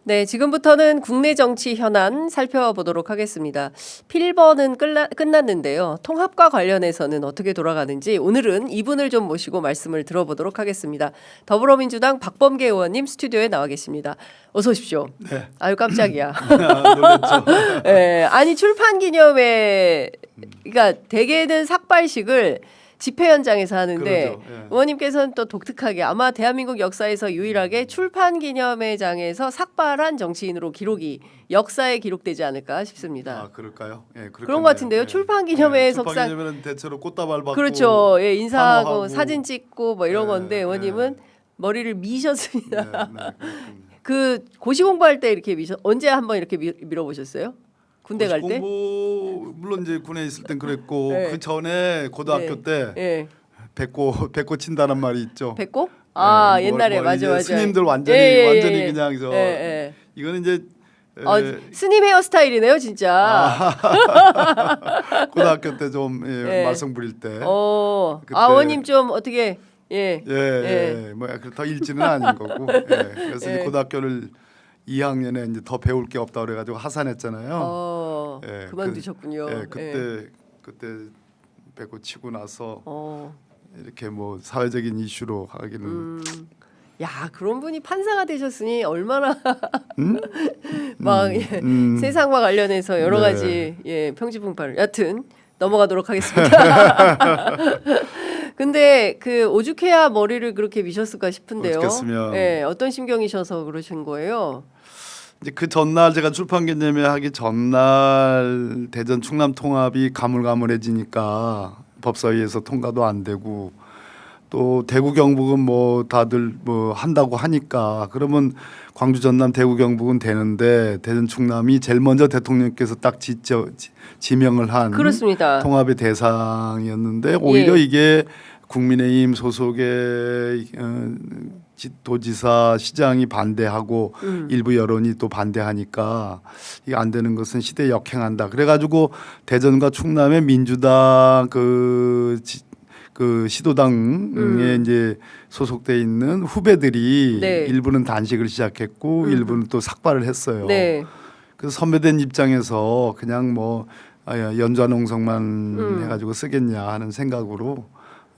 네, 지금부터는 국내 정치 현안 살펴보도록 하겠습니다. 필버는 끝났는데요. 통합과 관련해서는 어떻게 돌아가는지 오늘은 이분을 좀 모시고 말씀을 들어보도록 하겠습니다. 더불어민주당 박범계 의원님 스튜디오에 나와 계십니다. 어서 오십시오. 네. 아유 깜짝이야. 놀랐죠. 네, 아니 출판 기념회 그러니까 대개는 삭발식을 집회 현장에서 하는데 그러죠. 예. 의원님께서는 또 독특하게 아마 대한민국 역사에서 유일하게 출판 기념회장에서 삭발한 정치인으로 기록이 역사에 기록되지 않을까 싶습니다. 아 그럴까요? 예, 그런 것 같은데요. 예. 출판 기념회 출판 석상 기념회는 대체로 꽃다발 받고 그렇죠. 예, 인사하고 환호하고. 사진 찍고 뭐 이런 예, 건데 의원님은 머리를 미셨습니다. 네, 그렇군요. 그 고시 공부할 때 이렇게 언제 한번 이렇게 밀어보셨어요? 군대 갈 때? 공부 물론 이제 군에 있을 땐 그랬고 네. 그 전에 고등학교 네. 때 예. 배꼽 친다는 말이 있죠. 뵙고? 아 뭐, 옛날에 뭐 맞아 이제 맞아. 스님들 완전히 예. 그냥 저 예. 이거는 이제 스님 헤어스타일이네요 진짜. 고등학교 때 좀 예. 말썽 부릴 때. 그때- 아버님 좀 어떻게 뭐 더 일지는 아닌 거고. 그래서 이제 고등학교를 2학년에 이제 더 배울 게 없다 그래가지고 하산했잖아요. 예, 그만두셨군요. 그때 배고 치고 나서 어. 이렇게 뭐 사회적인 이슈로 하기는 야 그런 분이 판사가 되셨으니 얼마나 막 세상과 관련해서 여러 네. 가지 평지풍파를 여튼 넘어가도록 하겠습니다. 근데 그 오죽해야 머리를 그렇게 미셨을까 싶은데요. 오죽했으면. 어떤 심경이셔서 그러신 거예요? 이제 그 전날 제가 출판 기념회 하기 전날 대전 충남 통합이 가물가물해지니까 법사위에서 통과도 안 되고 또 대구 경북은 뭐 다들 뭐 한다고 하니까 그러면 광주 전남 대구 경북은 되는데 대전 충남이 제일 먼저 대통령께서 딱 지명을 한 그렇습니다. 통합의 대상이었는데 오히려 이게 국민의힘 소속의 도지사 시장이 반대하고 일부 여론이 또 반대하니까 이게 안 되는 것은 시대에 역행한다. 그래가지고 대전과 충남의 민주당 그 시도당에 이제 소속돼 있는 후배들이 일부는 단식을 시작했고 일부는 또 삭발을 했어요. 그래서 선배된 입장에서 그냥 뭐 연좌농성만 해가지고 쓰겠냐 하는 생각으로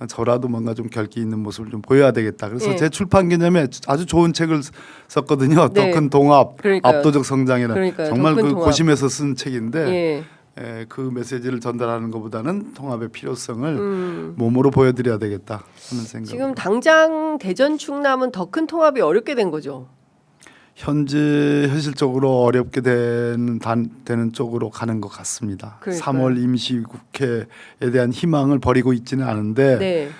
저라도 뭔가 좀 결기 있는 모습을 좀 보여야 되겠다. 그래서 제 출판 기념에 아주 좋은 책을 썼거든요. 더 큰 동합, 그러니까요. 압도적 성장이라는 정말 그 동합. 고심해서 쓴 책인데 그 메시지를 전달하는 것보다는 통합의 필요성을 몸으로 보여드려야 되겠다 하는 생각. 지금 당장 대전 충남은 더 큰 통합이 어렵게 된 거죠. 현재 현실적으로 어렵게 되는 쪽으로 가는 것 같습니다. 그러니까요. 3월 임시국회에 대한 희망을 버리고 있지는 않은데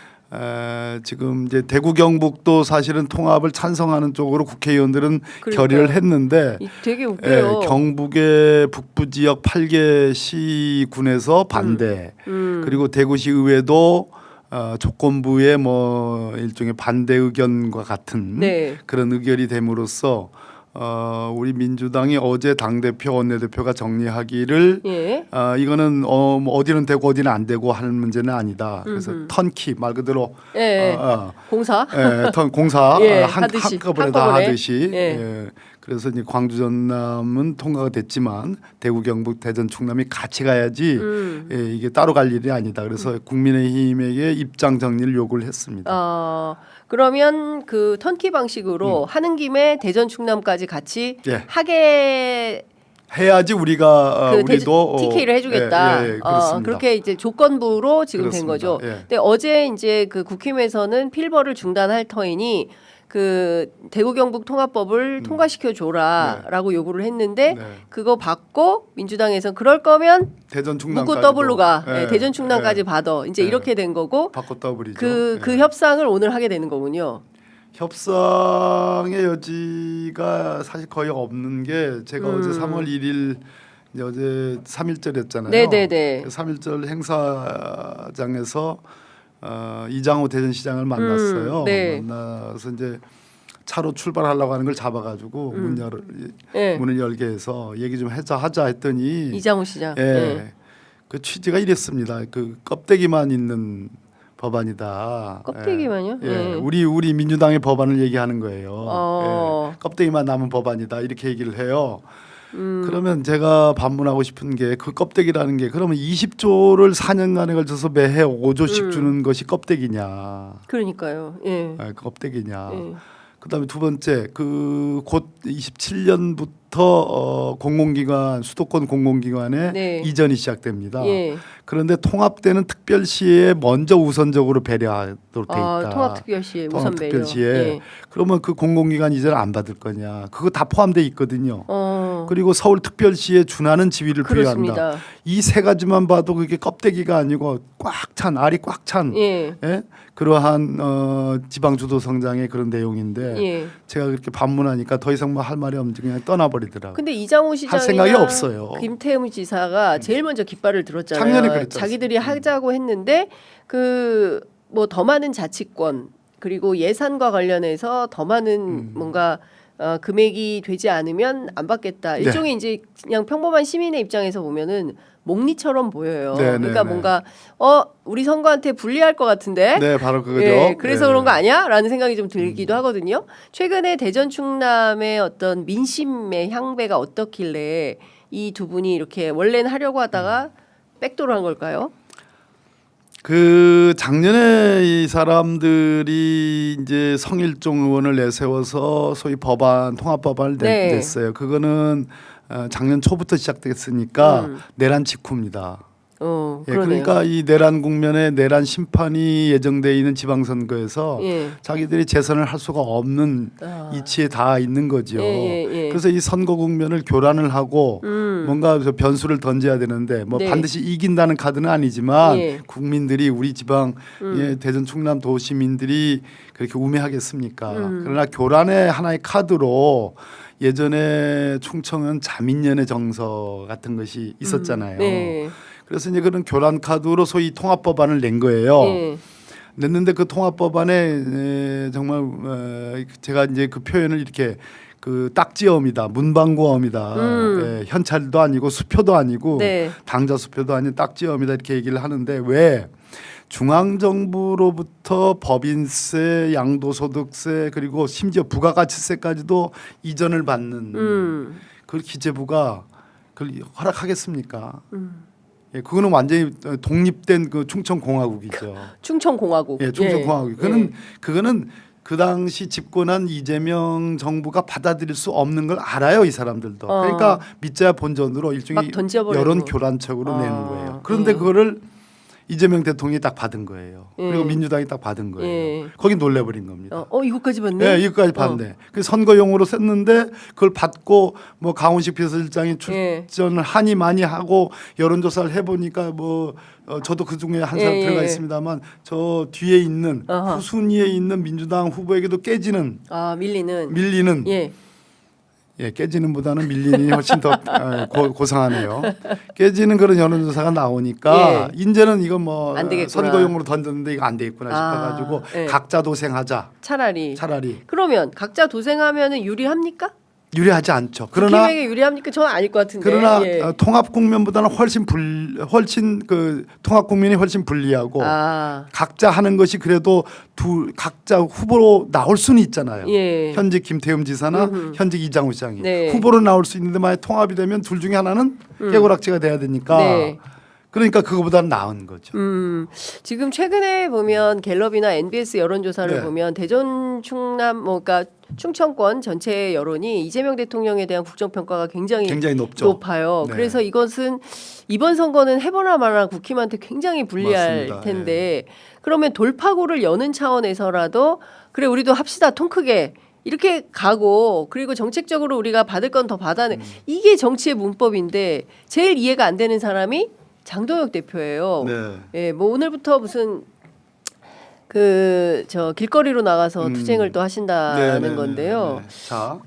지금 이제 대구 경북도 사실은 통합을 찬성하는 쪽으로 국회의원들은 결의를 했는데 되게 웃겨요. 경북의 북부 지역 8개 시군에서 반대 그리고 대구시 의회도 조건부의 뭐 일종의 반대 의견과 같은 그런 의결이 됨으로써 우리 민주당이 어제 당대표 원내대표가 정리하기를 이거는 어디는 되고 어디는 안 되고 하는 문제는 아니다. 그래서 턴키 말 그대로 공사 공사 하듯이, 한꺼번에 다 하듯이 그래서 이제 광주 전남은 통과가 됐지만 대구 경북 대전 충남이 같이 가야지 이게 따로 갈 일이 아니다. 그래서 국민의힘에게 입장 정리를 요구를 했습니다. 그러면 그 턴키 방식으로 하는 김에 대전 충남까지 같이 하게 해야지 우리가 우리도 TK를 해주겠다. 그렇습니다. 그렇게 이제 조건부로 지금 된 거죠. 근데 어제 이제 그 국힘에서는 필버를 중단할 터이니 그 대구 경북 통합법을 통과시켜 줘라라고 요구를 했는데 그거 받고 민주당에서 그럴 거면 대전 충남까지 묻고 더블로 가. 대전 충남까지 받아. 이제 이렇게 된 거고. 바꿔 더블이죠. 그 협상을 오늘 하게 되는 거군요. 협상의 여지가 사실 거의 없는 게 제가 어제 3월 1일 이제 어제 3.1절이었잖아요. 네네네. 3.1절 행사장에서 이장호 대전시장을 만났어요. 만나서 이제 차로 출발하려고 하는 걸 잡아가지고 문을 열게 해서 얘기 좀 하자 했더니 이장호 시장. 그 취지가 이랬습니다. 그 껍데기만 있는 법안이다. 껍데기만요? 우리 민주당의 법안을 얘기하는 거예요. 껍데기만 남은 법안이다 이렇게 얘기를 해요. 그러면 제가 반문하고 싶은 게 그 껍데기라는 게 그러면 20조를 4년간에 걸쳐서 매해 5조씩 주는 것이 껍데기냐? 그러니까요. 예. 아, 껍데기냐? 예. 그다음에 두 번째 그 곧 27년부터 공공기관 수도권 공공기관에 네. 이전이 시작됩니다. 예. 그런데 통합되는 특별시에 먼저 우선적으로 배려하도록 돼 있다. 통합특별시에 우선 배려. 통합특별시에 예. 그러면 그 공공기관 이전을 안 받을 거냐? 그거 다 포함돼 있거든요. 어. 그리고 서울특별시에 준하는 지위를 부여한다. 그렇습니다. 이 세 가지만 봐도 그게 껍데기가 아니고 꽉 찬 알이 꽉 찬 예. 그러한 지방주도 성장의 그런 내용인데 예. 제가 그렇게 반문하니까 더 이상 뭐 할 말이 없는지 그냥 떠나버리더라고요. 근데 이장우 할 생각이 시장이나 없어요. 김태흠 지사가 제일 먼저 깃발을 들었잖아요. 작년에 그랬지 자기들이 하자고 했는데 그 뭐 더 많은 자치권 그리고 예산과 관련해서 더 많은 뭔가 금액이 되지 않으면 안 받겠다. 일종의 이제 그냥 평범한 시민의 입장에서 보면은 목리처럼 보여요. 네, 그러니까 네, 뭔가 우리 선거한테 불리할 것 같은데. 네, 바로 그거죠. 예, 그래서 네. 그런 거 아니야?라는 생각이 좀 들기도 하거든요. 최근에 대전 충남의 어떤 민심의 향배가 어떻길래 이 두 분이 이렇게 원래는 하려고 하다가 백도를 한 걸까요? 그 작년에 이 사람들이 이제 성일종 의원을 내세워서 소위 법안 통합 법안을 네. 냈어요. 그거는 작년 초부터 시작됐으니까 내란 직후입니다. 예, 그러네요. 그러니까 이 내란 국면에 내란 심판이 예정돼 있는 지방선거에서 예. 자기들이 재선을 할 수가 없는 이치에 다 있는 거죠. 예. 그래서 이 선거 국면을 교란을 하고 뭔가 변수를 던져야 되는데 뭐 네. 반드시 이긴다는 카드는 아니지만 예. 국민들이 우리 지방 대전 충남 도시민들이 그렇게 우매하겠습니까? 그러나 교란의 하나의 카드로 예전에 충청은 자민련의 정서 같은 것이 있었잖아요. 네. 그래서 이제 그런 교란 카드로 소위 통합 법안을 낸 거예요. 예. 냈는데 그 통합 법안에 정말 제가 이제 그 표현을 이렇게 그 딱지엄이다, 문방구엄이다, 현찰도 아니고 수표도 아니고 네. 당자 수표도 아닌 딱지엄이다 이렇게 얘기를 하는데 왜 중앙 정부로부터 법인세, 양도소득세 그리고 심지어 부가가치세까지도 이전을 받는 그 기재부가 그걸 허락하겠습니까? 예, 그거는 완전히 독립된 그 충청공화국이죠. 충청공화국. 예, 충청공화국. 그거는 그 당시 집권한 이재명 정부가 받아들일 수 없는 걸 알아요, 이 사람들도. 그러니까 믿자야 본전으로 일종의 막 던져버리고. 여론 교란책으로 내는 거예요. 그런데 그거를 이재명 대통령이 딱 받은 거예요. 그리고 민주당이 딱 받은 거예요. 거기 놀래버린 겁니다. 이것까지 받네. 네, 이것까지 받네. 그 선거용으로 썼는데 그걸 받고 뭐 강훈식 비서실장이 출전을 하니 많이 하고 여론조사를 해보니까 뭐 저도 그 중에 한 사람 들어가 있습니다만 저 뒤에 있는 후순위에 있는 민주당 후보에게도 깨지는 밀리는 깨지는 보다는 밀리는 훨씬 더 고상하네요. 깨지는 그런 여론조사가 나오니까 이제는 이거 뭐 선거용으로 던졌는데 이거 안 되겠구나 싶어가지고 각자 도생하자. 차라리. 그러면 각자 도생하면은 유리합니까? 유리하지 않죠. 그러나 국힘에게 유리합니까? 저는 아닐 것 같은데. 그러나 통합 국면보다는 훨씬 그 통합 국면이 훨씬 불리하고 각자 하는 것이 그래도 각자 후보로 나올 수는 있잖아요. 현직 김태흠 지사나 현직 이장우 시장이 후보로 나올 수 있는데 만약 통합이 되면 둘 중에 하나는 깨고락지가 돼야 되니까. 그러니까 그거보다는 나은 거죠. 지금 최근에 보면 갤럽이나 NBS 여론조사를 보면 대전 충남 그러니까 충청권 전체 여론이 이재명 대통령에 대한 국정평가가 굉장히 높아요. 그래서 이것은 이번 선거는 해보나 마나 국힘한테 굉장히 불리할 맞습니다. 텐데 그러면 돌파구를 여는 차원에서라도 그래 우리도 합시다 통 크게 이렇게 가고 그리고 정책적으로 우리가 받을 건 더 받아내 이게 정치의 문법인데 제일 이해가 안 되는 사람이 장동혁 대표예요. 예, 뭐 오늘부터 무슨 길거리로 나가서 투쟁을 또 하신다는 건데요. 자,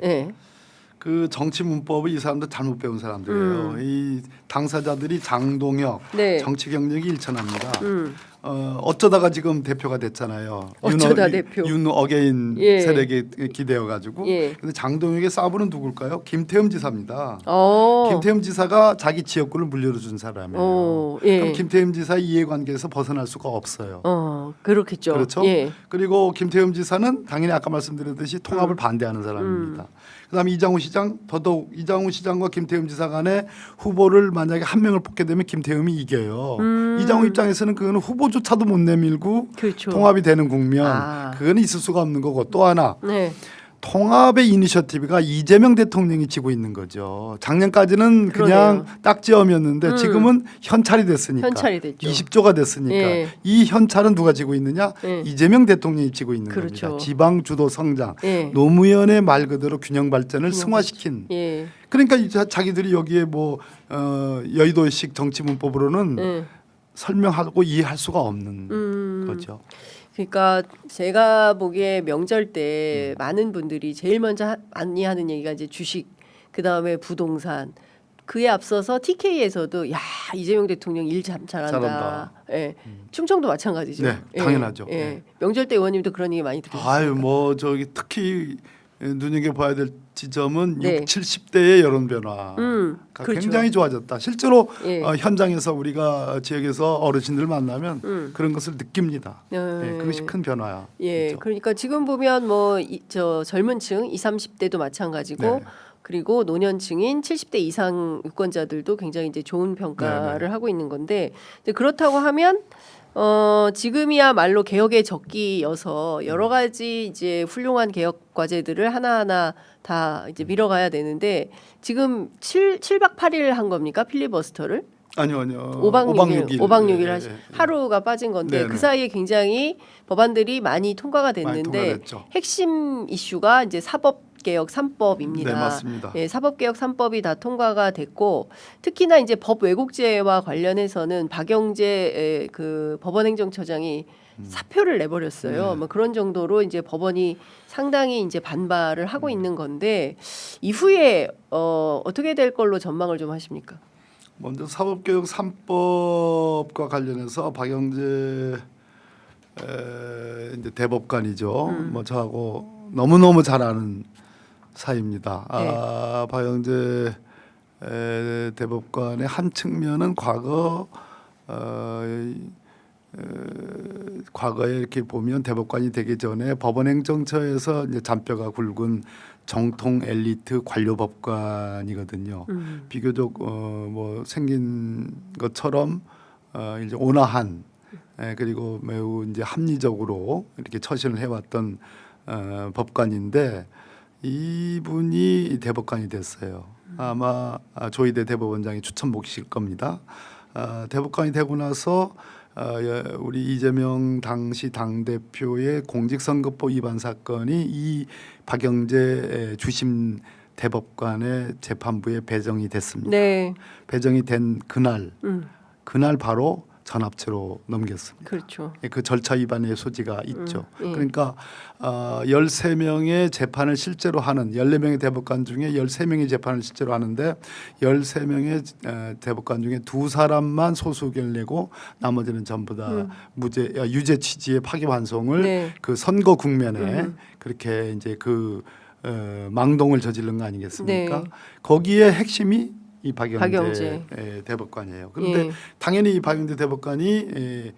그 정치 문법을 이 사람들 잘못 배운 사람들이에요. 이 당사자들이 장동혁 정치 경력이 일천합니다. 어쩌다가 지금 대표가 됐잖아요. 어쩌다 대표. 윤 어게인 예. 세력에 기대어 가지고. 예. 근데 장동혁의 사부는 누굴까요? 김태흠 지사입니다. 어. 김태흠 지사가 자기 지역구를 물려준 사람이에요. 예. 그럼 김태흠 지사의 이해관계에서 벗어날 수가 없어요. 그렇겠죠. 그렇죠. 예. 그리고 김태흠 지사는 당연히 아까 말씀드렸듯이 통합을 반대하는 사람입니다. 그다음에 이장우 시장, 더더욱 이장우 시장과 김태흠 지사 간에 후보를 만약에 한 명을 뽑게 되면 김태흠이 이겨요. 이장우 입장에서는 그거는 후보조차도 못 내밀고 그렇죠. 통합이 되는 국면, 아. 그거는 있을 수가 없는 거고, 또 하나 네. 통합의 이니셔티브가 이재명 대통령이 지고 있는 거죠. 작년까지는 그러네요. 그냥 딱지엄이었는데 지금은 현찰이 됐으니까. 현찰이 됐죠. 20조가 됐으니까. 예. 이 현찰은 누가 지고 있느냐? 예. 이재명 대통령이 지고 있는 그렇죠. 겁니다. 지방 주도 성장. 예. 노무현의 말 그대로 균형 발전을 승화시킨. 예. 그러니까 자기들이 여기에 뭐 여의도식 정치 문법으로는 예. 설명하고 이해할 수가 없는 거죠. 그러니까 제가 보기에 명절 때 많은 분들이 제일 먼저 많이 하는 얘기가 이제 주식, 그 다음에 부동산. 그에 앞서서 TK에서도 야 이재명 대통령 일 참 잘한다. 잘한다. 예. 충청도 마찬가지죠. 네, 당연하죠. 예. 네. 명절 때 의원님도 그런 얘기 많이 들으셨어요. 아유 뭐 저기 특히 눈여겨 봐야 될 지점은 네. 60, 70대의 여론 변화가 그렇죠. 굉장히 좋아졌다. 실제로 예. 현장에서 우리가 지역에서 어르신들 만나면 그런 것을 느낍니다. 예, 그것이 큰 변화야. 예, 그렇죠? 그러니까 지금 보면 뭐 저 젊은층 20, 30대도 마찬가지고 네. 그리고 노년층인 70대 이상 유권자들도 굉장히 이제 좋은 평가를 하고 있는 건데 근데 그렇다고 하면 지금이야말로 개혁의 적기여서 여러 가지 이제 훌륭한 개혁 과제들을 하나하나 다 이제 밀어가야 되는데 지금 7박 8일 한 겁니까 필리버스터를? 아니요. 5박 6일, 5박 6일 예, 하시 예. 하루가 빠진 건데 네네. 그 사이에 굉장히 법안들이 많이 통과가 많이 됐는데 통과됐죠. 핵심 이슈가 이제 사법개혁 3법입니다. 네, 맞습니다. 예, 사법개혁 3법이 다 통과가 됐고 특히나 이제 법 왜곡죄와 관련해서는 박영재 그 법원행정처장이 사표를 내버렸어요. 네. 뭐 그런 정도로 이제 법원이 상당히 이제 반발을 하고 있는 건데 이후에 어떻게 될 걸로 전망을 좀 하십니까? 먼저 사법개혁 3법과 관련해서 박영재 이제 대법관이죠. 뭐 저하고 너무너무 잘 아는 사이입니다. 네. 박영재 대법관의 한 측면은 과거에 이렇게 보면 대법관이 되기 전에 법원행정처에서 이제 잔뼈가 굵은 정통 엘리트 관료법관이거든요. 비교적 뭐 생긴 것처럼 이제 온화한 그리고 매우 이제 합리적으로 이렇게 처신을 해왔던 법관인데 이분이 대법관이 됐어요. 아마 조희대 대법원장이 추천 몫일 겁니다. 대법관이 되고 나서 우리 이재명 당시 당대표의 공직선거법 위반 사건이 이 박영재 주심 대법관의 재판부에 배정이 됐습니다. 네, 배정이 된 그날 바로 전합체로 넘겼습니다. 그렇죠. 그 절차 위반의 소지가 있죠. 예. 그러니까 13명의 재판을 실제로 하는 14명의 대법관 중에 13명의 재판을 실제로 하는데 13명의 대법관 중에 2사람만 소수 의견을 내고 나머지는 전부 다 유죄 취지의 파기환송을 네. 그 선거 국면에 그렇게 이제 그 망동을 저지른 거 아니겠습니까? 네. 거기에 핵심이 이 박영재 박영재. 대법관이에요. 그런데 예. 당연히 이 박영재 대법관이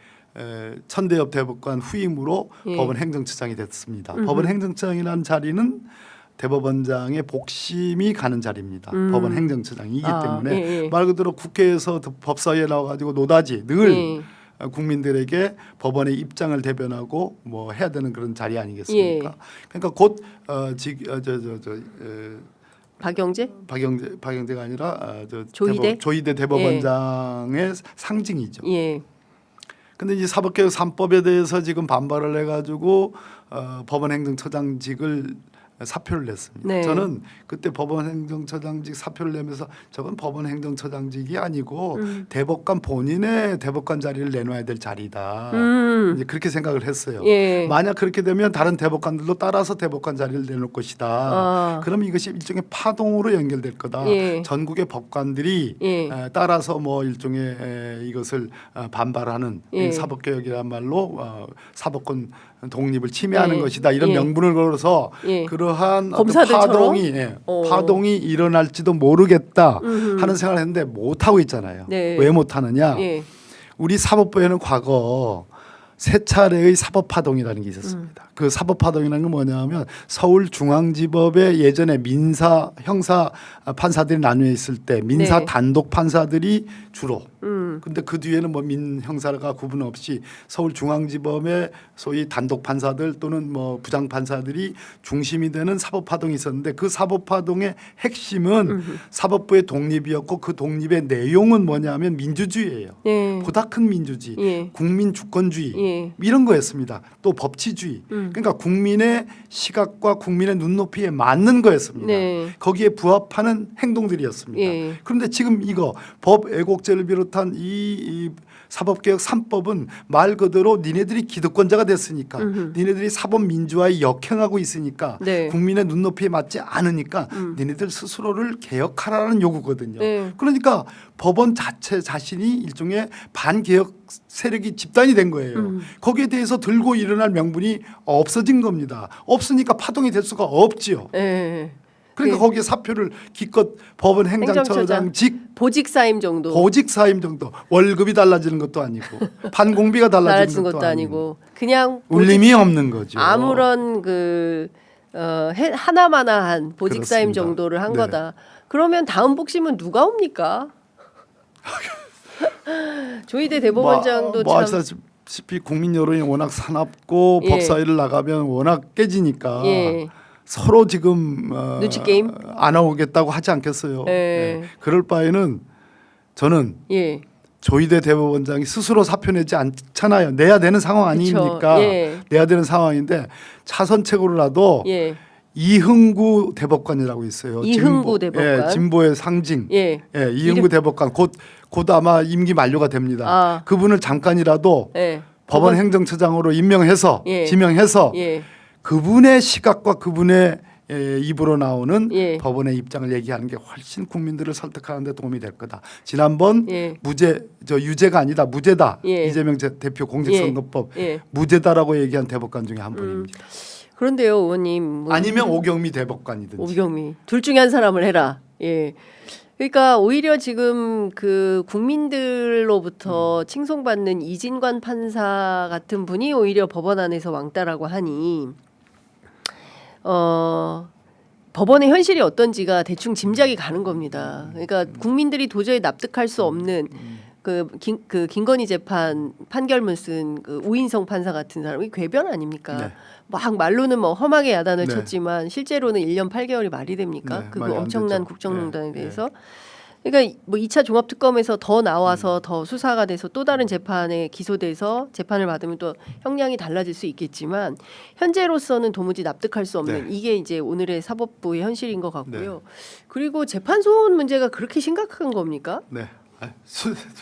천대엽 대법관 후임으로 예. 법원 행정처장이 됐습니다. 법원 행정처장이라는 자리는 대법원장의 복심이 가는 자리입니다. 법원 행정처장이기 때문에 예. 말 그대로 국회에서 법사위에 나와가지고 노다지 늘 예. 국민들에게 법원의 입장을 대변하고 뭐 해야 되는 그런 자리 아니겠습니까? 예. 그러니까 곧 박영재가 아니라 조희대 대법원장의 상징이죠. 예. 근데 이 사법개혁 3법에 대해서 지금 반발을 해가지고 법원행정처장직을 사표를 냈습니다. 네. 저는 그때 법원 행정처장직 사표를 내면서 저건 법원 행정처장직이 아니고 대법관 본인의 대법관 자리를 내놔야 될 자리다. 이제 그렇게 생각을 했어요. 예. 만약 그렇게 되면 다른 대법관들도 따라서 대법관 자리를 내놓을 것이다. 아. 그럼 이것이 일종의 파동으로 연결될 거다. 예. 전국의 법관들이 예. 따라서 뭐 일종의 이것을 반발하는 예. 사법개혁이란 말로 사법권 독립을 침해하는 예. 것이다. 이런 예. 명분을 걸어서 예. 그러한 어떤 검사들처럼? 파동이 일어날지도 모르겠다 하는 생각을 했는데 못 하고 있잖아요. 네. 왜 못 하느냐? 예. 우리 사법부에는 과거 세 차례의 사법파동이라는 게 있었습니다. 그 사법파동이라는 건 뭐냐면 서울중앙지법의 예전에 민사, 형사 판사들이 나뉘어 있을 때 민사 네. 단독 판사들이 주로 근데 그 뒤에는 뭐 민형사가 구분 없이 서울중앙지법의 소위 단독 판사들 또는 뭐 부장 판사들이 중심이 되는 사법파동이 있었는데 그 사법파동의 핵심은 사법부의 독립이었고 그 독립의 내용은 뭐냐면 민주주의예요. 예. 보다 큰 민주주의, 예. 국민 주권주의 예. 이런 거였습니다. 또 법치주의. 그러니까 국민의 시각과 국민의 눈높이에 맞는 거였습니다. 네. 거기에 부합하는 행동들이었습니다. 예. 그런데 지금 이거 법 애국제를 비롯한 이 사법개혁 3법은 말 그대로 니네들이 기득권자가 됐으니까 니네들이 사법민주화에 역행하고 있으니까 네. 국민의 눈높이에 맞지 않으니까 니네들 스스로를 개혁하라는 요구거든요. 네. 그러니까 법원 자신이 일종의 반개혁 세력이 집단이 된 거예요. 거기에 대해서 들고 일어날 명분이 없어진 겁니다. 없으니까 파동이 될 수가 없지요. 예. 그러니까 예. 거기에 사표를 기껏 법원 행정처장직 보직 사임 정도. 보직 사임 정도 월급이 달라지는 것도 아니고 판공비가 달라지는 것도 아니고 그냥 울림이 없는 거죠. 아무런 그 하나마나한 보직 사임 그렇습니다. 정도를 한 네. 거다. 그러면 다음 복심은 누가 옵니까? 조희대 대법원장도 뭐 참 아시다시피 국민 여론이 워낙 사납고 예. 법사위를 나가면 워낙 깨지니까 예. 서로 지금 눈치 게임? 안 오겠다고 하지 않겠어요. 예. 예. 그럴 바에는 저는 예. 조희대 대법원장이 스스로 사표 내지 않잖아요. 내야 되는 상황 아닙니까? 예. 내야 되는 상황인데 차선책으로라도 예. 이흥구 대법관이라고 있어요. 이흥구 대법관. 예, 진보의 상징. 예. 예, 이흥구 대법관 곧 아마 임기 만료가 됩니다. 아. 그분을 잠깐이라도 예. 법원 행정처장으로 임명해서 예. 지명해서 예. 그분의 시각과 그분의 입으로 나오는 예. 법원의 입장을 얘기하는 게 훨씬 국민들을 설득하는 데 도움이 될 거다. 지난번 예. 유죄가 아니다. 무죄다. 예. 이재명 대표 공직선거법 예. 무죄다라고 얘기한 대법관 중에 한 분입니다. 그런데요, 의원님. 뭐 아니면 오경미 대법관이든지. 오경미 둘 중에 한 사람을 해라. 예. 그러니까 오히려 지금 그 국민들로부터 칭송받는 이진관 판사 같은 분이 오히려 법원 안에서 왕따라고 하니 법원의 현실이 어떤지가 대충 짐작이 가는 겁니다. 그러니까 국민들이 도저히 납득할 수 없는 그 김건희 재판 판결문 쓴 그 우인성 판사 같은 사람이 궤변 아닙니까? 네. 막 말로는 뭐 험하게 야단을 네. 쳤지만 실제로는 1년 8개월이 말이 됩니까? 네, 그 말이 안 엄청난 되죠. 국정농단에 네, 대해서. 그러니까 뭐 2차 종합특검에서 더 나와서 더 수사가 돼서 또 다른 재판에 기소돼서 재판을 받으면 또 형량이 달라질 수 있겠지만 현재로서는 도무지 납득할 수 없는 네. 이게 이제 오늘의 사법부의 현실인 것 같고요. 그리고 재판 소원 문제가 그렇게 심각한 겁니까? 네.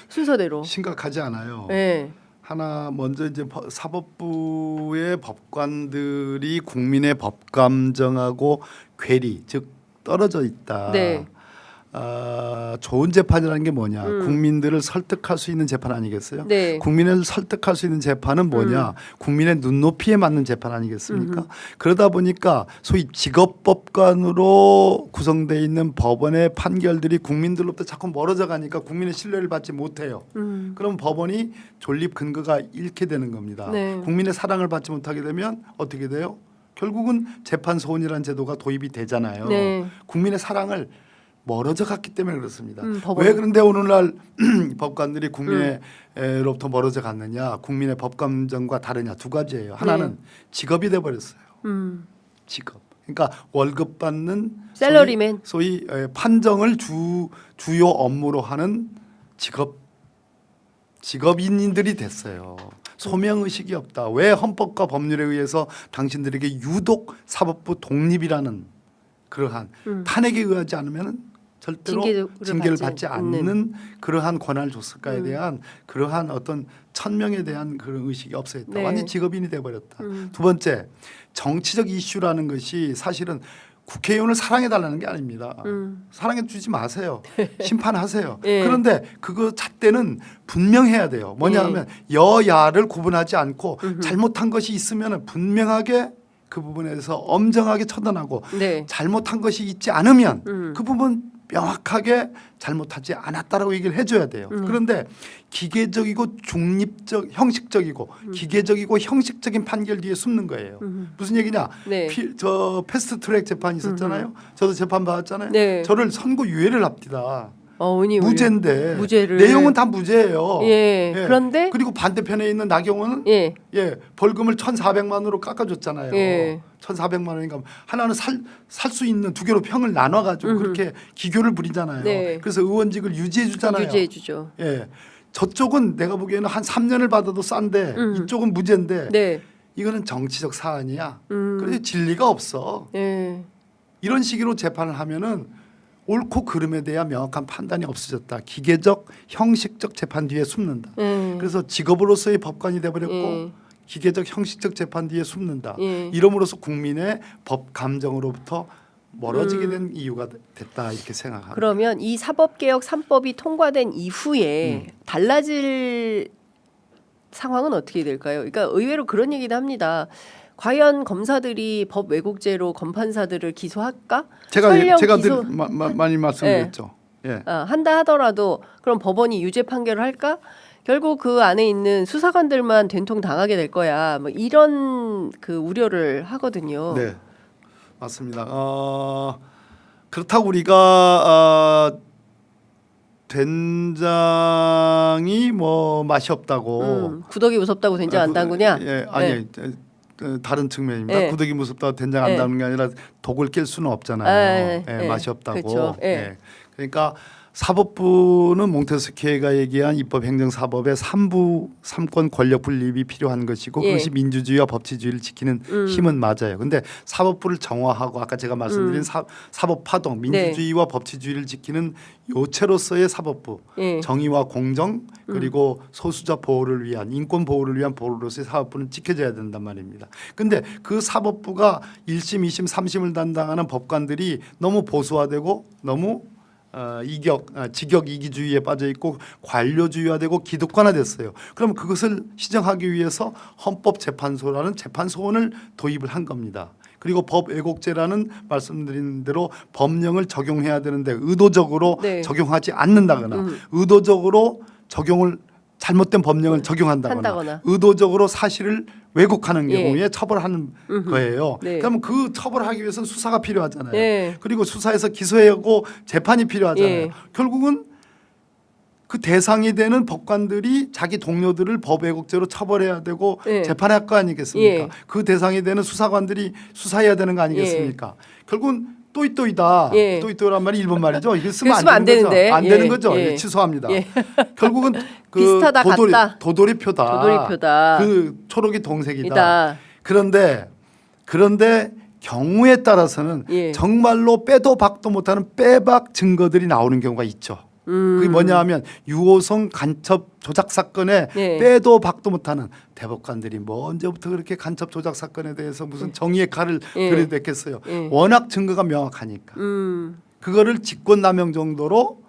순서대로. 심각하지 않아요. 네. 하나 먼저 이제 사법부의 법관들이 국민의 법 감정하고 괴리 즉 떨어져 있다. 네. 좋은 재판이라는 게 뭐냐? 국민들을 설득할 수 있는 재판 아니겠어요? 네. 국민을 설득할 수 있는 재판은 뭐냐? 국민의 눈높이에 맞는 재판 아니겠습니까? 그러다 보니까 소위 직업법관으로 구성되어 있는 법원의 판결들이 국민들로부터 자꾸 멀어져 가니까 국민의 신뢰를 받지 못해요. 그럼 법원이 존립 근거가 잃게 되는 겁니다. 네. 국민의 사랑을 받지 못하게 되면 어떻게 돼요? 결국은 재판 소원이라는 제도가 도입이 되잖아요. 네. 국민의 사랑을 멀어져 갔기 때문에 그렇습니다. 법원. 왜 그런데 오늘날 법관들이 국민의로부터 멀어져 갔느냐? 국민의 법 감정과 다르냐? 두 가지예요. 하나는 네. 직업이 돼 버렸어요. 직업. 그러니까 월급 받는 샐러리맨. 소위 판정을 주요 업무로 하는 직업인들이 됐어요. 소명 의식이 없다. 왜 헌법과 법률에 의해서 당신들에게 유독 사법부 독립이라는 그러한 탄핵에 의하지 않으면 절대로 징계를 받지 않는 그러한 권한을 줬을까에 대한 그러한 어떤 천명에 대한 그런 의식이 없어졌다. 네. 완전 직업인이 돼버렸다. 두 번째, 정치적 이슈라는 것이 사실은 국회의원을 사랑해달라는 게 아닙니다. 사랑해 주지 마세요. 심판하세요. 예. 그런데 그거 잣대는 분명해야 돼요. 뭐냐 하면 여야를 구분하지 않고 잘못한 것이 있으면 분명하게 그 부분에서 엄정하게 처단하고 네. 잘못한 것이 있지 않으면 그 부분 명확하게 잘못하지 않았다라고 얘기를 해줘야 돼요. 그런데 기계적이고 중립적, 형식적이고 기계적이고 형식적인 판결 뒤에 숨는 거예요. 무슨 얘기냐? 네. 저 패스트트랙 재판이 있었잖아요. 저도 재판 받았잖아요. 네. 저를 선고 유예를 합디다. 의원님 무죄인데 무죄를. 내용은 다 무죄예요. 예. 그런데 그리고 반대편에 있는 나경원은 예. 벌금을 1,400만 원으로 깎아줬잖아요. 예. 1,400만 원이니까 하나는 살 수 있는 두 개로 평을 나눠가지고 그렇게 기교를 부리잖아요. 네. 그래서 의원직을 유지해 주잖아요. 유지해 주죠. 예, 저쪽은 내가 보기에는 한 3년을 받아도 싼데 이쪽은 무죄인데 네. 이거는 정치적 사안이야. 그래서 진리가 없어. 예. 이런 식으로 재판을 하면은 옳고 그름에 대한 명확한 판단이 없어졌다. 기계적, 형식적 재판 뒤에 숨는다. 그래서 직업으로서의 법관이 돼버렸고 기계적, 형식적 재판 뒤에 숨는다. 이름으로써 국민의 법 감정으로부터 멀어지게 된 이유가 됐다 이렇게 생각합니다. 그러면 이 사법개혁 3법이 통과된 이후에 달라질 상황은 어떻게 될까요? 그러니까 의외로 그런 얘기도 합니다. 과연 검사들이 법 왜곡죄로 검판사들을 기소할까? 제가 기소... 많이 말씀드렸죠. 예. 한다 하더라도 그럼 법원이 유죄 판결을 할까? 결국 그 안에 있는 수사관들만 된통 당하게 될 거야. 뭐 이런 그 우려를 하거든요. 네, 맞습니다. 그렇다고 우리가 된장이 뭐 맛이 없다고 구더기 무섭다고 된장 안 담그냐? 예, 아니 다른 측면입니다. 네. 구더기 무섭다고 된장 안 담는 게 아니라 독을 깰 수는 없잖아요. 맛이 없다고. 그렇죠. 그러니까 사법부는 몽테스키에가 얘기한 입법행정사법의 3부 3권 권력 분립이 필요한 것이고 그것이 민주주의와 법치주의를 지키는 힘은 맞아요. 그런데 사법부를 정화하고 아까 제가 말씀드린 사법파동 민주주의와 법치주의를 지키는 요체로서의 사법부 정의와 공정 그리고 소수자 보호를 위한 인권 보호를 위한 보호로서의 사법부는 지켜져야 된단 말입니다. 그런데 그 사법부가 1심, 2심, 3심을 담당하는 법관들이 너무 보수화되고 너무 직역 이기주의에 빠져 있고 관료주의화되고 기득권화됐어요. 그럼 그것을 시정하기 위해서 헌법재판소라는 재판소원을 도입을 한 겁니다. 그리고 법 왜곡죄라는 말씀드린 대로 법령을 적용해야 되는데 의도적으로 적용하지 않는다거나 의도적으로 적용을 잘못된 법령을 적용한다거나 의도적으로 사실을 왜곡하는 경우에 처벌하는 거예요. 그러면 그 처벌하기 위해서는 수사가 필요하잖아요. 그리고 수사에서 기소하고 재판이 필요하잖아요. 결국은 그 대상이 되는 법관들이 자기 동료들을 법 왜곡죄로 처벌해야 되고 재판할 거 아니겠습니까? 그 대상이 되는 수사관들이 수사해야 되는 거 아니겠습니까? 결국은 또이또이다. 또이또이란 말이 일본 말이죠. 이게 쓰면 안 되는 거죠. 안 되는 거죠. 취소합니다. 결국은 그 비슷하다, 같다. 도돌이표다. 그 초록이 동색이다. 그런데 경우에 따라서는 정말로 빼도 박도 못하는 빼박 증거들이 나오는 경우가 있죠. 그게 뭐냐 하면 유호성 간첩 조작 사건에 빼도 박도 못하는 대법관들이 뭐 언제부터 그렇게 간첩 조작 사건에 대해서 무슨 정의의 칼을 들이댔겠어요. 워낙 증거가 명확하니까. 그거를 직권남용 정도로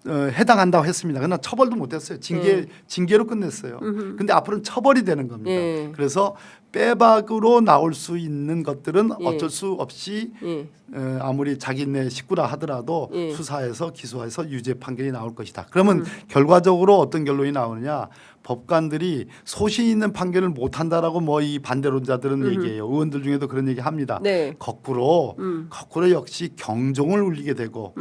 해당한다고 했습니다. 그러나 처벌도 못했어요. 징계로 끝냈어요. 근데 앞으로는 처벌이 되는 겁니다. 그래서 빼박으로 나올 수 있는 것들은 어쩔 수 없이 아무리 자기네 식구라 하더라도 수사해서 기소해서 유죄 판결이 나올 것이다. 그러면 결과적으로 어떤 결론이 나오느냐? 법관들이 소신 있는 판결을 못한다라고 뭐 이 반대론자들은 얘기해요. 의원들 중에도 그런 얘기합니다. 거꾸로 역시 경종을 울리게 되고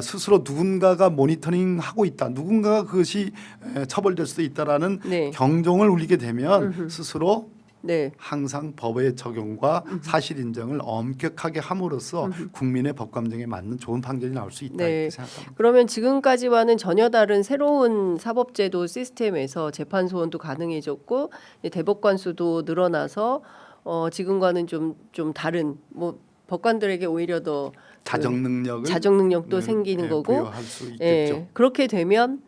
스스로 누군가가 모니터링하고 있다. 누군가가 그것이 처벌될 수도 있다라는 경종을 울리게 되면 스스로 네. 항상 법의 적용과 사실 인정을 엄격하게 함으로써 국민의 법 감정에 맞는 좋은 판결이 나올 수 있다 네. 이렇게 생각합니다. 그러면 지금까지와는 전혀 다른 새로운 사법제도 시스템에서 재판 소원도 가능해졌고 이제 대법관 수도 늘어나서 지금과는 좀 다른 뭐 법관들에게 오히려 더 자정 능력을 자정 능력도 생기는 거고 부여할 수 있겠죠. 예, 그렇게 되면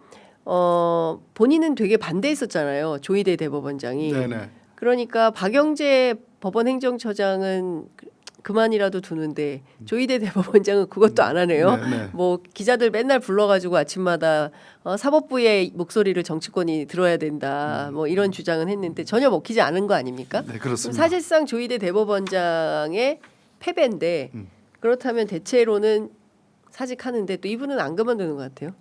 본인은 되게 반대했었잖아요. 조희대 대법원장이. 네네. 그러니까 박영재 법원 행정처장은 그만이라도 두는데 조희대 대법원장은 그것도 안 하네요. 네네. 뭐 기자들 맨날 불러가지고 아침마다 사법부의 목소리를 정치권이 들어야 된다. 뭐 이런 주장은 했는데 전혀 먹히지 않은 거 아닙니까? 네, 그럼 그렇습니다. 사실상 조희대 대법원장의 패배인데 그렇다면 대체로는 사직하는데 또 이분은 안 그만두는 것 같아요.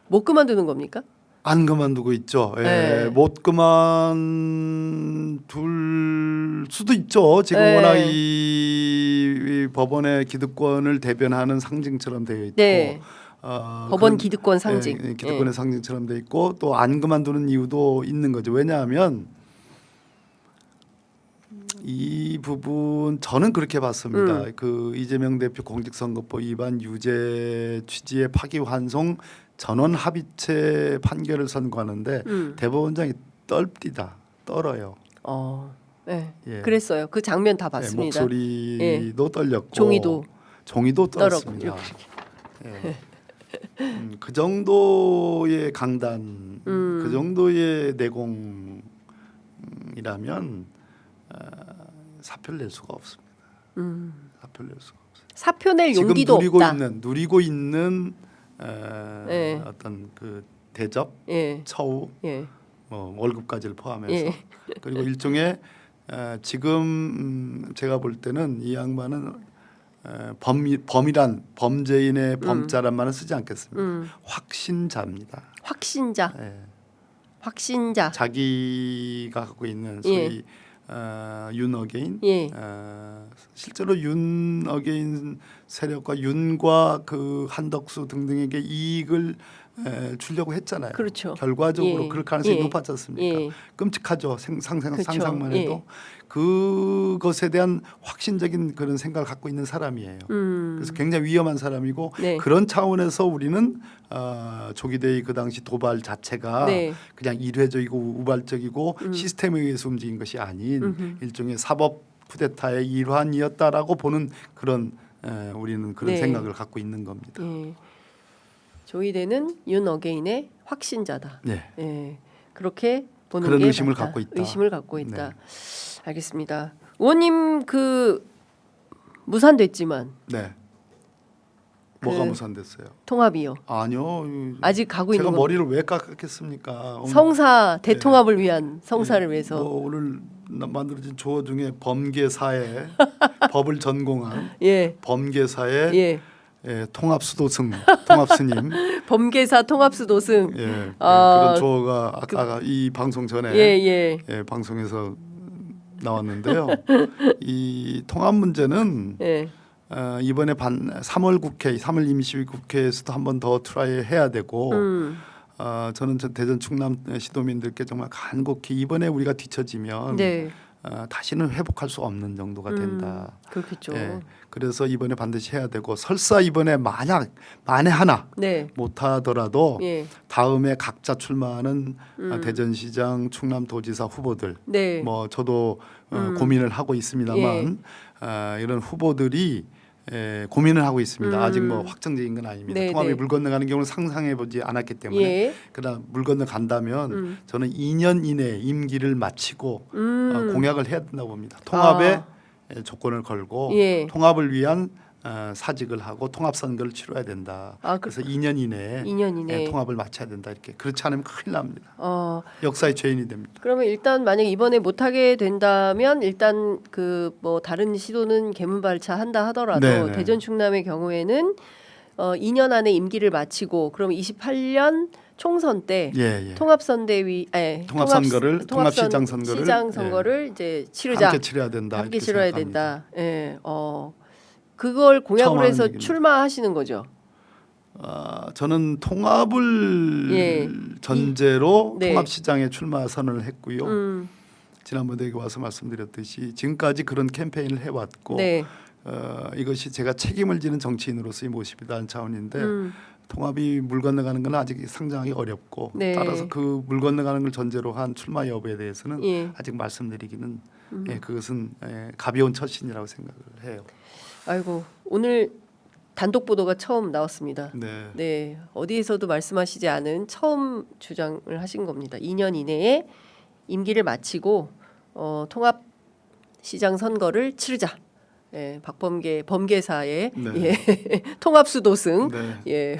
못 그만두는 겁니까? 안 그만두고 있죠. 예, 네. 못 그만둘 수도 있죠. 지금 네. 워낙 이 법원의 기득권을 대변하는 상징처럼 되어 있고 네. 법원 그런- 기득권 상징. 예, 기득권의 상징처럼 되어 있고 또 안 그만두는 이유도 있는 거죠. 왜냐하면 이 부분 저는 그렇게 봤습니다. 그 이재명 대표 공직선거법 위반 유죄 취지의 파기환송 전원 합의체 판결을 선고하는데 대법원장이 떨어요. 네. 예. 그랬어요. 그 장면 다 예, 봤습니다. 목소리도 떨렸고 종이도 떨었습니다. 예. 그 정도의 강단, 그 정도의 내공이라면 사표를 낼 수가 없습니다. 사표를 낼 수가 없어요. 사표 낼 지금 용기도 없다. 누리고 있는 예. 어떤 그 대접, 예. 처우, 예. 뭐 월급까지를 포함해서 예. 그리고 일종의 지금 제가 볼 때는 이 양반은 범이란 범죄인의 범자란 말은 쓰지 않겠습니다. 확신자입니다. 확신자. 예. 확신자. 자기가 갖고 있는 소위 윤어게인 예. 실제로 윤어게인 세력과 윤과 그 한덕수 등등에게 이익을 주려고 했잖아요. 그렇죠. 결과적으로 예. 그럴 가능성이 예. 높았지 않습니까? 예. 끔찍하죠. 그렇죠. 상상만 예. 해도 그것에 대한 확신적인 그런 생각을 갖고 있는 사람이에요. 그래서 굉장히 위험한 사람이고 네. 그런 차원에서 우리는 조기대의 그 당시 도발 자체가 네. 그냥 일회적이고 우발적이고 시스템에 의해서 움직인 것이 아닌 일종의 사법 쿠데타의 일환이었다라고 보는 그런 우리는 그런 네. 생각을 갖고 있는 겁니다. 예. 조이대는 윤어게인의 확신자다. 네. 예. 그렇게 보는 그런 게 의심을 맞다. 갖고 있다. 의심을 갖고 있다. 네. 알겠습니다. 의원님 그 무산됐지만 네. 뭐가 그 무산됐어요? 통합이요. 아니요. 아직 가고 있는 제가 건 머리를 왜 깎았겠습니까? 오늘 성사 대통합을 위한 성사를 위해서. 뭐 오늘 만들어진 조어 중에 범계사에 법을 전공한 예. 범계사의 예. 통합스님 범계사 통합수 도승. 그런 조어가 아까 이 방송 전에 예. 방송에서 나왔는데요. 이 통합 문제는 예. 이번에 3월 임시위 국회에서도 한 번 더 트라이 해야 되고 저는 대전 충남 시도민들께 정말 간곡히 이번에 우리가 뒤처지면 네. 다시는 회복할 수 없는 정도가 된다. 그렇겠죠. 예, 그래서 이번에 반드시 해야 되고 설사 이번에 만에 하나 네. 못하더라도 예. 다음에 각자 출마하는 대전시장, 충남도지사 후보들 네. 뭐 저도 고민을 하고 있습니다만 이런 후보들이 고민을 하고 있습니다. 아직 뭐 확정적인 건 아닙니다. 네, 통합이 네. 물 건너가는 경우는 상상해보지 않았기 때문에 예. 그러나 물 건너간다면 저는 2년 이내에 임기를 마치고 공약을 해야 된다고 봅니다. 통합에 조건을 걸고 예. 통합을 위한 사직을 하고 통합 선거를 치러야 된다. 아, 그래서 2년 이내에 2년 이내에. 통합을 마쳐야 된다. 이렇게 그렇지 않으면 큰일 납니다. 어, 역사의 죄인이 됩니다. 그러면 일단 만약 이번에 못하게 된다면 일단 그 뭐 다른 시도는 개문발차 한다 하더라도 네네. 대전 충남의 경우에는 2년 안에 임기를 마치고 그럼 28년 총선 때 예. 통합선대위 통합선거를 통합시장 선거를 시장 선거를 이제 치르자. 함께 치러야 된다. 함께 이렇게 치러야 생각합니다. 된다. 예. 그걸 공약으로 처음 하는 해서 얘기입니다. 출마하시는 거죠. 저는 통합을 예. 전제로 네. 통합시장에 출마 선언을 했고요. 지난번에 여기 와서 말씀드렸듯이 지금까지 그런 캠페인을 해왔고 네. 이것이 제가 책임을 지는 정치인으로서의 모습이라는 차원인데 통합이 물 건너가는 건 아직 상정하기 어렵고 네. 따라서 그 물 건너가는 걸 전제로 한 출마 여부에 대해서는 예. 아직 말씀드리기는 그것은 가벼운 처신이라고 생각을 해요. 아이고 오늘 단독 보도가 처음 나왔습니다. 네. 네, 어디에서도 말씀하시지 않은 처음 주장을 하신 겁니다. 2년 이내에 임기를 마치고 통합 시장 선거를 치르자. 예, 박범계 범계사의 네. 예, 통합수 도승 네. 예,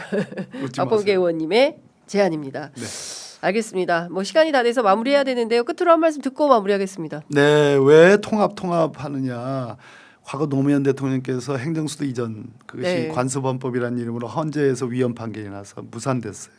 웃지 박범계 마세요. 의원님의 제안입니다. 네. 알겠습니다. 뭐 시간이 다 돼서 마무리해야 되는데요. 끝으로 한 말씀 듣고 마무리하겠습니다. 네, 왜 통합하느냐? 과거 노무현 대통령께서 행정수도 이전 그것이 네. 관습헌법이라는 이름으로 헌재에서 위헌 판결이 나서 무산됐어요.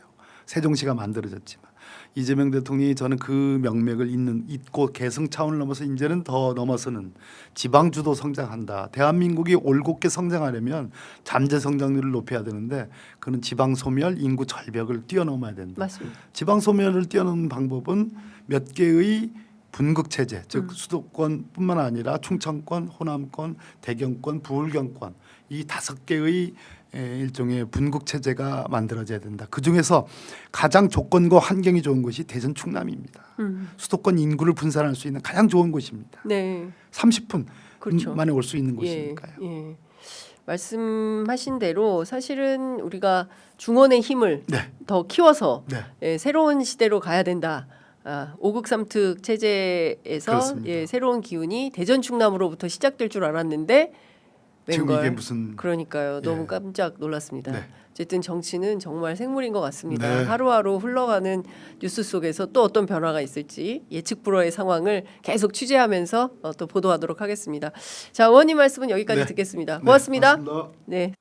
세종시가 만들어졌지만 이재명 대통령이 저는 그 명맥을 잇고 계승 차원을 넘어서 이제는 더 넘어서는 지방 주도 성장한다. 대한민국이 올곧게 성장하려면 잠재 성장률을 높여야 되는데 그는 지방 소멸, 인구 절벽을 뛰어넘어야 된다. 맞습니다. 지방 소멸을 뛰어넘는 방법은 몇 개의 분극 체제, 즉 수도권뿐만 아니라 충청권, 호남권, 대경권, 부울경권 이 5개의 일종의 분국 체제가 만들어져야 된다. 그 중에서 가장 조건과 환경이 좋은 곳이 대전 충남입니다. 수도권 인구를 분산할 수 있는 가장 좋은 곳입니다. 네, 30분 그렇죠. 만에 올 수 있는 예, 곳이니까요. 예. 말씀하신 대로 사실은 우리가 중원의 힘을 네, 더 키워서 네, 예, 새로운 시대로 가야 된다. 5극 3특 체제에서 그렇습니다. 예, 새로운 기운이 대전 충남으로부터 시작될 줄 알았는데 지금 웬걸. 이게 무슨 그러니까요. 너무 예. 깜짝 놀랐습니다. 네. 어쨌든 정치는 정말 생물인 것 같습니다. 네. 하루하루 흘러가는 뉴스 속에서 또 어떤 변화가 있을지 예측 불허의 상황을 계속 취재하면서 또 보도하도록 하겠습니다. 자, 의원님 말씀은 여기까지 네. 듣겠습니다. 네, 고맙습니다. 고맙습니다. 네.